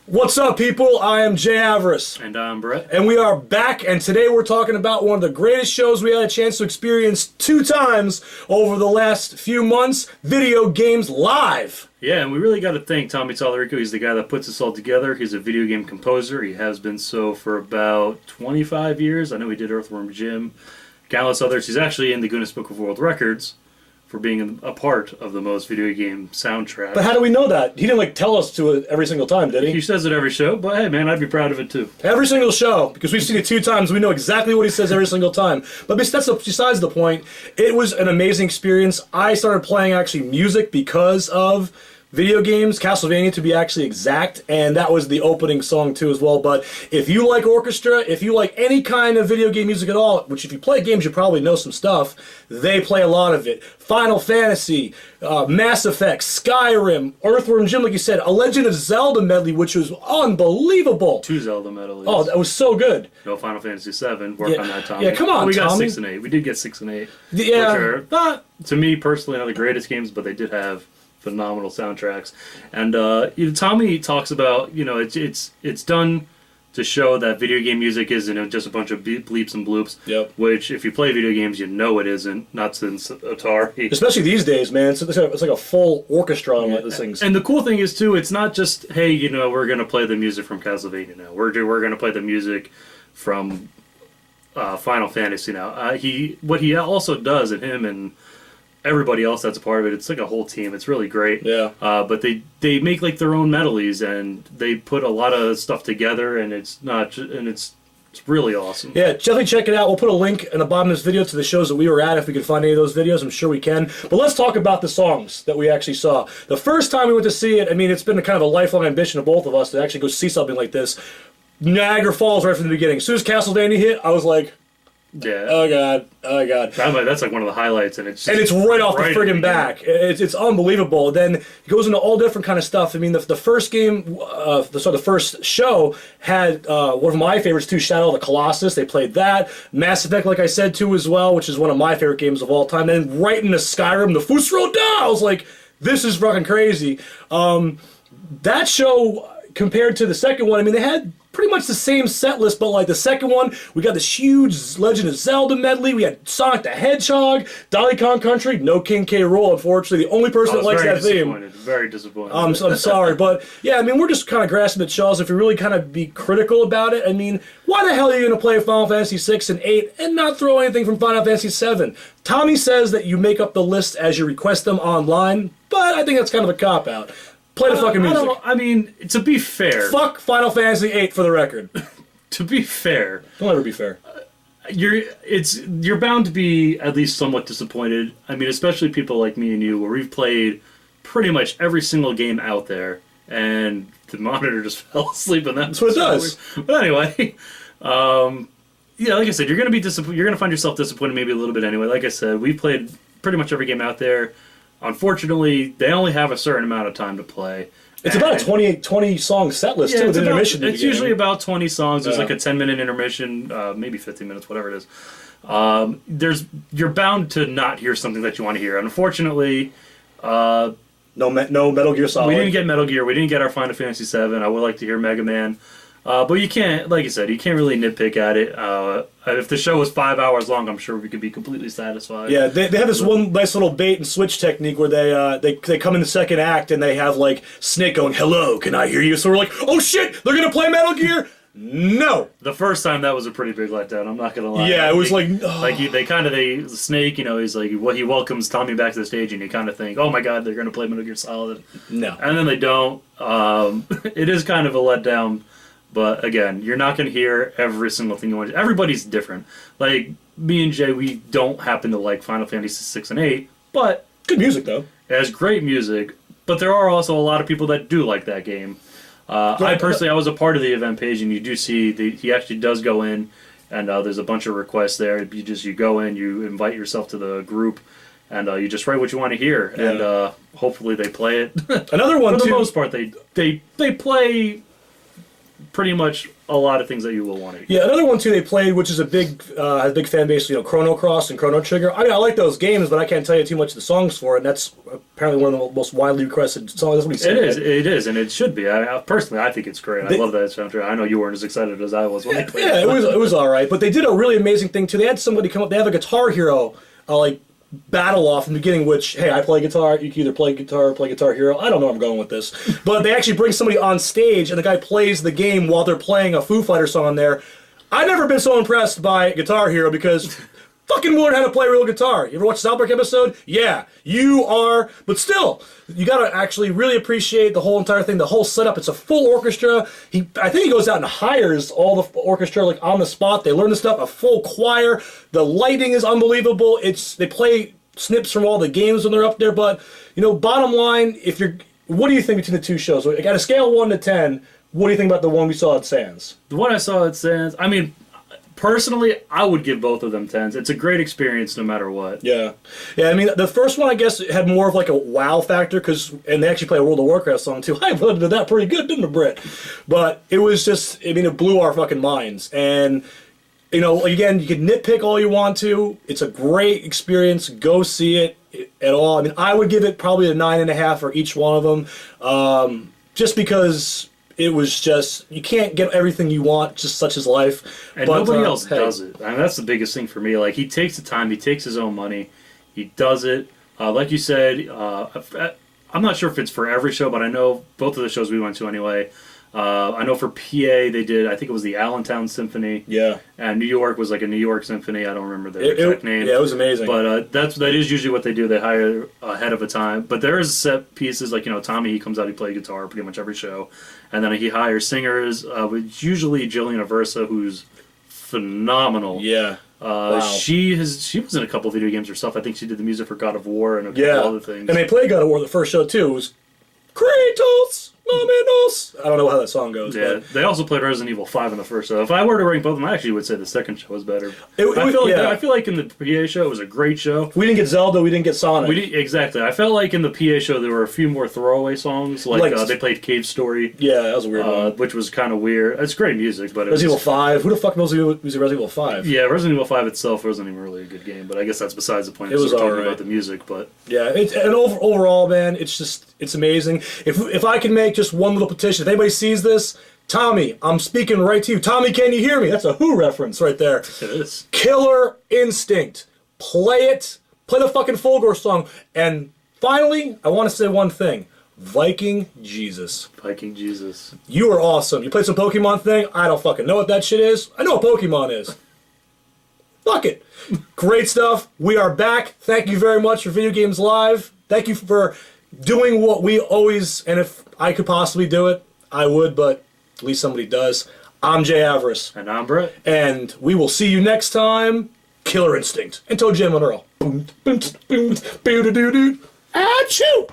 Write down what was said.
What's up, people? I am Jay Avarice. And I'm Brett. And we are back, and today we're talking about one of the greatest shows we had a chance to experience 2 times over the last few months, Video Games Live. Yeah, and we really got to thank Tommy Tallarico. He's the guy that puts this all together. He's a video game composer. He has been so for about 25 years. I know he did Earthworm Jim, countless others. He's actually in the Guinness Book of World Records for being a part of the most video game soundtrack. But how do we know that? He didn't tell us to it every single time, did he? He says it every show, but hey man, I'd be proud of it too. Every single show, because we've seen it 2 times, we know exactly what he says every single time. But that's besides the point. It was an amazing experience. I started playing actually music because of video games, Castlevania to be actually exact, and that was the opening song too as well. But if you like orchestra, if you like any kind of video game music at all, which if you play games you probably know some stuff, they play a lot of it. Final Fantasy, Mass Effect, Skyrim, Earthworm Jim, like you said, a Legend of Zelda medley, which was unbelievable. 2 Zelda medleys. Oh, that was so good. No Final Fantasy 7. Work on that, Tommy. Yeah, come on, we got Tommy. 6 and 8. We did get 6 and 8. Yeah. Which are not, to me personally, not the greatest games, but they did have phenomenal soundtracks. And Tommy talks about, it's done to show that video game music isn't just a bunch of bleeps and bloops. Yep. Which, if you play video games, you know it isn't. Not since Atari. Especially these days, man. It's like a full orchestra on these things. And the cool thing is too, it's not just we're gonna play the music from Castlevania now. We're gonna play the music from Final Fantasy now. What he also does, and him and everybody else that's a part of it, it's like a whole team. It's really great. Yeah. But they make like their own medleys, and they put a lot of stuff together, and it's really awesome. Yeah, definitely check it out. We'll put a link in the bottom of this video to the shows that we were at if we can find any of those videos. I'm sure we can. But let's talk about the songs that we actually saw. The first time we went to see it, I mean, it's been a kind of a lifelong ambition of both of us to actually go see something like this. Niagara Falls right from the beginning. As soon as Castlevania hit, I was like, yeah. Oh god. Oh god. That's like one of the highlights, and it's right off the friggin' back. It's unbelievable. Then it goes into all different kind of stuff. I mean, the first game, the first show had one of my favorites too, Shadow of the Colossus. They played that. Mass Effect, like I said too, as well, which is one of my favorite games of all time. Then right into Skyrim, the Fusro Da. I was like, this is fucking crazy. That show compared to the second one, I mean, they had pretty much the same set list, but like the second one, we got this huge Legend of Zelda medley. We had Sonic the Hedgehog, Donkey Kong Country, no King K. Rool, unfortunately. The only person that likes that theme. Very disappointed. I'm sorry, but yeah, I mean, we're just kind of grasping at straws. If you really kind of be critical about it, I mean, why the hell are you going to play Final Fantasy 6 and 8 and not throw anything from Final Fantasy 7? Tommy says that you make up the list as you request them online, but I think that's kind of a cop-out. Play the fucking music. I mean, to be fair... Fuck Final Fantasy 8 for the record. To be fair... Don't ever be fair. You're bound to be at least somewhat disappointed. I mean, especially people like me and you, where we've played pretty much every single game out there, and the monitor just fell asleep in that. That's what it does. But anyway, yeah, like I said, you're going to be disappointed. You're going to find yourself disappointed maybe a little bit anyway. Like I said, we've played pretty much every game out there. Unfortunately, they only have a certain amount of time to play. It's about a 20 song set list, too, with intermission. It's usually about 20 songs. There's like a 10-minute intermission, maybe 15 minutes, whatever it is. You're bound to not hear something that you want to hear. Unfortunately... No Metal Gear Solid. We didn't get Metal Gear. We didn't get our Final Fantasy 7. I would like to hear Mega Man. But you can't, like you said, you can't really nitpick at it. If the show was 5 hours long, I'm sure we could be completely satisfied. Yeah, they have this one nice little bait and switch technique where they come in the second act and they have like Snake going, "Hello, can I hear you?" So we're like, "Oh shit, they're gonna play Metal Gear." No. The first time that was a pretty big letdown. I'm not gonna lie. Yeah, it was like Snake. He's like, he welcomes Tommy back to the stage, and you kind of think, oh my god, they're gonna play Metal Gear Solid. No. And then they don't. It is kind of a letdown. But again, you're not going to hear every single thing you want. Everybody's different. Like, me and Jay, we don't happen to like Final Fantasy 6 and 8, but... Good music, though. It has great music, but there are also a lot of people that do like that game. I was a part of the event page, and you do see, he actually does go in, and there's a bunch of requests there. You go in, you invite yourself to the group, and you just write what you want to hear, and hopefully they play it. Another one, For the most part, they play... pretty much a lot of things that you will want to. Yeah, another one too they played, which is has a big fan base. Chrono Cross and Chrono Trigger. I mean, I like those games, but I can't tell you too much of the songs for it. And that's apparently one of the most widely requested songs. That's what he said. It is, and it should be. Personally, I think it's great. I love that soundtrack. I know you weren't as excited as I was when they played. Yeah, it was all right. But they did a really amazing thing too. They had somebody come up. They have a Guitar Hero battle off in the beginning, which, hey, I play guitar, you can either play Guitar or play Guitar Hero. I don't know where I'm going with this. But they actually bring somebody on stage, and the guy plays the game while they're playing a Foo Fighters song on there. I've never been so impressed by Guitar Hero because fucking learn how to play real guitar. You ever watch the South Park episode? Yeah, you are. But still, you got to actually really appreciate the whole entire thing, the whole setup. It's a full orchestra. I think he goes out and hires all the orchestra on the spot. They learn the stuff, a full choir. The lighting is unbelievable. They play snips from all the games when they're up there. But, bottom line, what do you think between the two shows? At a scale of 1 to 10, what do you think about the one we saw at Sands? The one I saw at Sands, I mean, personally, I would give both of them 10s. It's a great experience no matter what. Yeah. Yeah, I mean, the first one, I guess, had more of a wow factor, and they actually play a World of Warcraft song, too. I voted to that pretty good, didn't it, Britt? But it was just, it blew our fucking minds. And, again, you can nitpick all you want to. It's a great experience. Go see it at all. I mean, I would give it probably a 9.5 for each one of them, just because it was just, you can't get everything you want, just such as life. And nobody else does it. I mean, that's the biggest thing for me. He takes the time, he takes his own money, he does it. Like you said, I'm not sure if it's for every show, but I know both of the shows we went to anyway. I know for PA they did, I think it was the Allentown Symphony. Yeah. And New York was a New York Symphony. I don't remember the exact name. Yeah, it was amazing. But that is usually what they do. They hire ahead of a time. But there is set pieces Tommy, he comes out, he plays guitar pretty much every show. And then he hires singers, which usually Jillian Aversa, who's phenomenal. Yeah. Wow. She was in a couple video games herself. I think she did the music for God of War and a couple other things. And they played God of War the first show too. It was Kratos, Momentos. I don't know how that song goes. Yeah, but they also played Resident Evil 5 in the first show. If I were to rank both of them, I actually would say the second show was better. I feel like in the PA show it was a great show. We didn't get Zelda, we didn't get Sonic. Exactly. I felt like in the PA show there were a few more throwaway songs, they played Cave Story. Yeah, that was a weird one. Which was kind of weird. It's great music, but Resident Evil 5. Who the fuck knows who's Resident Evil 5? Yeah, Resident Evil 5 itself wasn't even really a good game, but I guess that's besides the point. It was talking about the music, but yeah, overall, man, it's amazing. If I can make just one little petition, if anybody sees this, Tommy, I'm speaking right to you. Tommy, can you hear me? That's a Who reference right there. It is. Killer Instinct. Play it. Play the fucking Fulgore song. And finally, I want to say one thing. Viking Jesus. Viking Jesus. You are awesome. You played some Pokemon thing? I don't fucking know what that shit is. I know what Pokemon is. Fuck it. Great stuff. We are back. Thank you very much for Video Games Live. Thank you for doing what we always, and if I could possibly do it, I would, but at least somebody does. I'm Jay Avarice. And I'm Brett. And we will see you next time. Killer Instinct. Until Jim and Earl. Boom, boom, boom, boom, boom, boom, boom. Achoo!